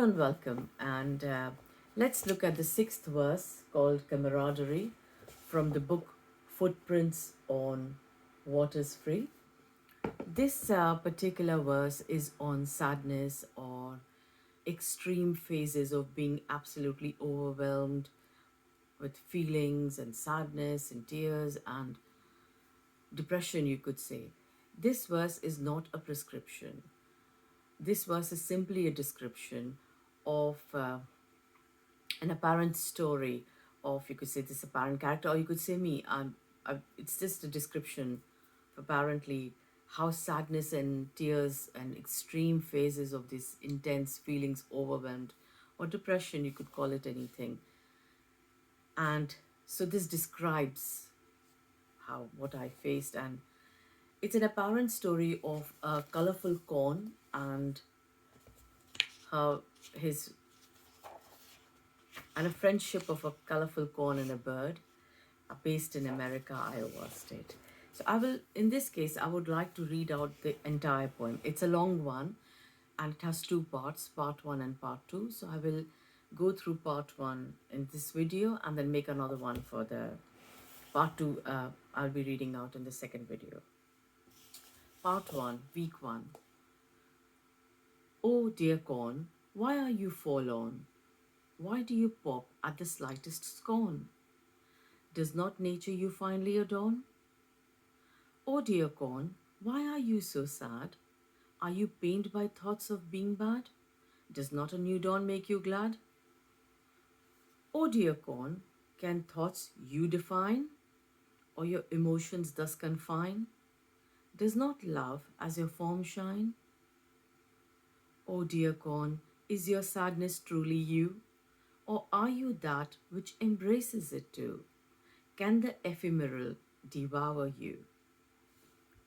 and welcome. And let's look at the sixth verse called Camaraderie from the book Footprints on Waters Free. This particular verse is on sadness or extreme phases of being absolutely overwhelmed with feelings and sadness and tears and depression, you could say. This verse is not a prescription. This verse is simply a description of an apparent story of, you could say, this apparent character, or you could say me. It's just a description of apparently how sadness and tears and extreme phases of these intense feelings, overwhelmed, or depression, you could call it anything. And so this describes how what I faced, and it's an apparent story of a colorful corn and how his and a friendship of a colorful corn and a bird are based in America, Iowa State. So in this case, I would like to read out the entire poem. It's a long one and it has two parts, part one and part two. So I will go through part one in this video and then make another one for the part two. I'll be reading out in the second video. Part one, week one. Oh dear corn, why are you forlorn? Why do you pop at the slightest scorn? Does not nature you finely adorn? Oh dear corn, why are you so sad? Are you pained by thoughts of being bad? Does not a new dawn make you glad? Oh dear corn, can thoughts you define, or your emotions thus confine? Does not love as your form shine? Oh dear corn, is your sadness truly you, or are you that which embraces it too? Can the ephemeral devour you?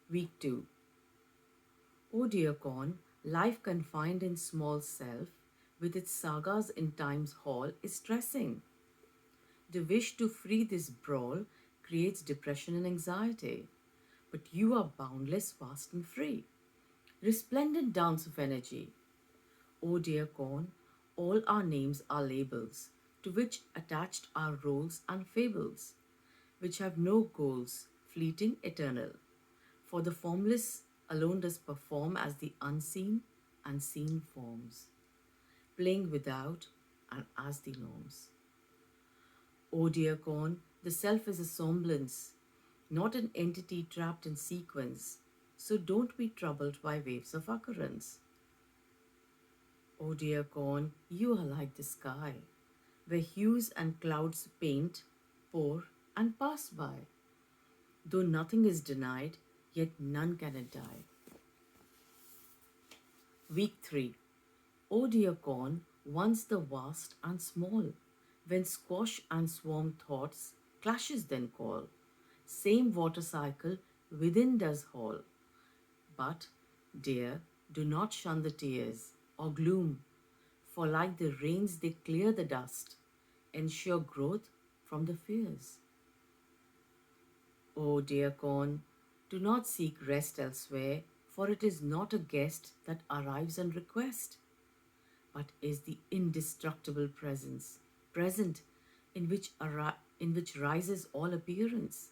Week 2. Oh dear corn, life confined in small self, with its sagas in time's hall, is stressing. The wish to free this brawl creates depression and anxiety. But you are boundless, vast and free. Resplendent dance of energy. Oh dear corn, all our names are labels, to which attached are roles and fables, which have no goals, fleeting, eternal. For the formless alone does perform as the unseen, unseen forms, playing without and as the norms. O dear corn, the self is a semblance, not an entity trapped in sequence, so don't be troubled by waves of occurrence. O dear corn, you are like the sky, where hues and clouds paint, pour, and pass by. Though nothing is denied, yet none can it die. Week 3. O dear corn, once the vast and small, when squash and swarm thoughts clashes then call, same water cycle within does haul. But, dear, do not shun the tears or gloom, for like the rains they clear the dust, ensure growth from the fears. O dear corn, do not seek rest elsewhere, for it is not a guest that arrives on request, but is the indestructible presence, present in which rises all appearance,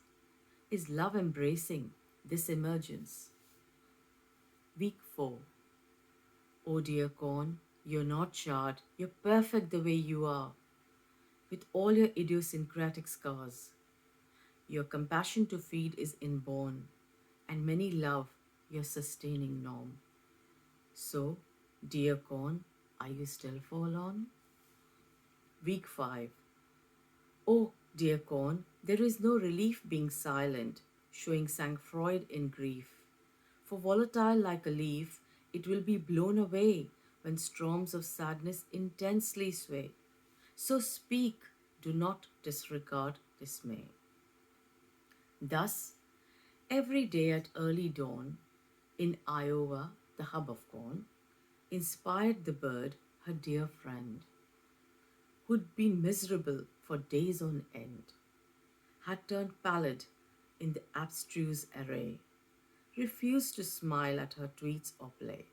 is love embracing this emergence. Week 4. O dear corn, you're not charred, you're perfect the way you are, with all your idiosyncratic scars. Your compassion to feed is inborn, and many love your sustaining norm. So, dear corn, are you still forlorn? Week 5. Oh, dear corn, there is no relief being silent, showing sang-froid in grief. For volatile like a leaf, it will be blown away when storms of sadness intensely sway. So speak, do not disregard dismay. Thus, every day at early dawn, in Iowa, the hub of corn, inspired the bird, her dear friend, who'd been miserable for days on end, had turned pallid in the abstruse array, refused to smile at her tweets or play.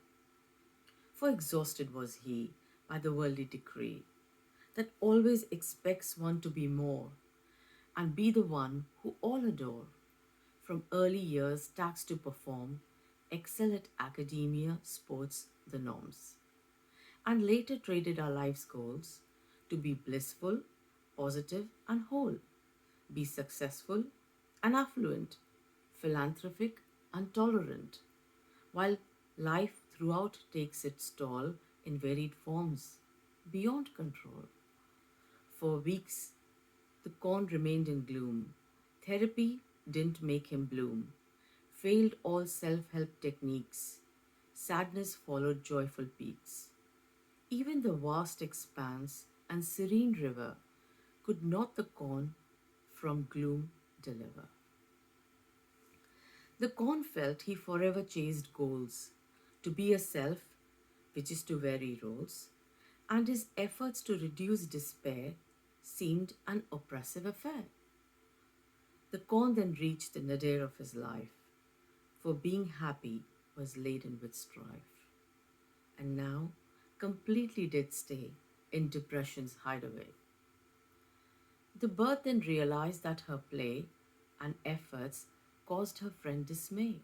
For exhausted was he, by the worldly decree that always expects one to be more and be the one who all adore. From early years, taxed to perform, excel at academia, sports, the norms, and later traded our life's goals to be blissful, positive, and whole, be successful and affluent, philanthropic and tolerant, while life throughout takes its toll in varied forms, beyond control. For weeks, the corn remained in gloom. Therapy didn't make him bloom. Failed all self help techniques. Sadness followed joyful peaks. Even the vast expanse and serene river could not the corn from gloom deliver. The corn felt he forever chased goals, to be a self, which is to vary roles, and his efforts to reduce despair seemed an oppressive affair. The corn then reached the nadir of his life, for being happy was laden with strife, and now completely did stay in depression's hideaway. The bird then realized that her play and efforts caused her friend dismay.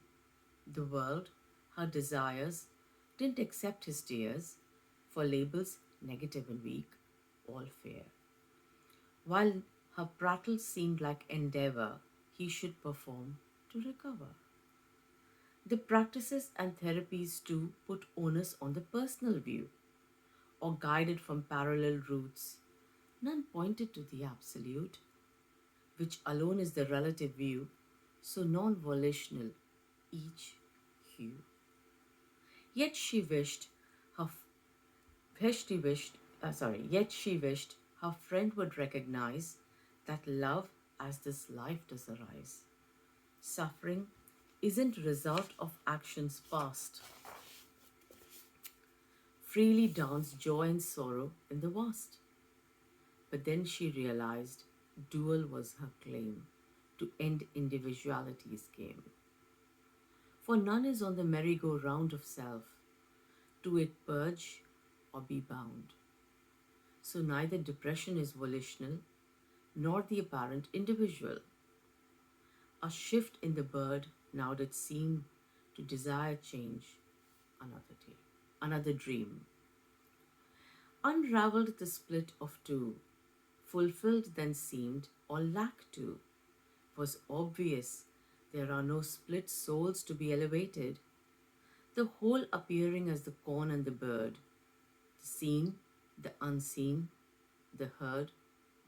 The world, her desires, didn't accept his tears, for labels negative and weak, all fair. While her prattle seemed like endeavor he should perform to recover. The practices and therapies too put onus on the personal view, or guided from parallel routes. None pointed to the absolute, which alone is the relative view, so non volitional, each hue. Yet she wished her yet she wished her friend would recognize that love as this life does arise. Suffering isn't a result of actions past. Freely dance joy and sorrow in the vast. But then she realized dual was her claim to end individuality's game. For none is on the merry-go-round of self, to it purge or be bound. So neither depression is volitional nor the apparent individual. A shift in the bird now did seem to desire change another day, another dream. Unraveled the split of two, fulfilled then seemed, or lacked to, was obvious there are no split souls to be elevated, the whole appearing as the corn and the bird, the seen, the unseen, the heard,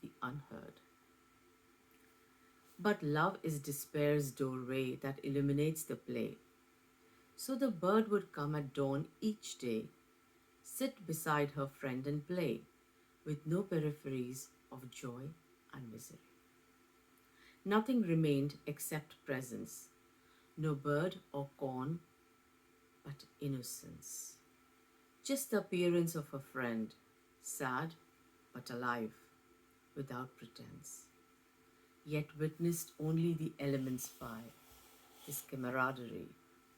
the unheard. But love is despair's doorway that illuminates the play. So the bird would come at dawn each day, sit beside her friend and play, with no peripheries of joy and misery. Nothing remained except presence, no bird or corn, but innocence. Just the appearance of a friend, sad but alive, without pretense, yet witnessed only the elements by his camaraderie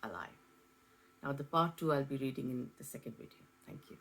alive. Now, the part two I'll be reading in the second video. Thank you.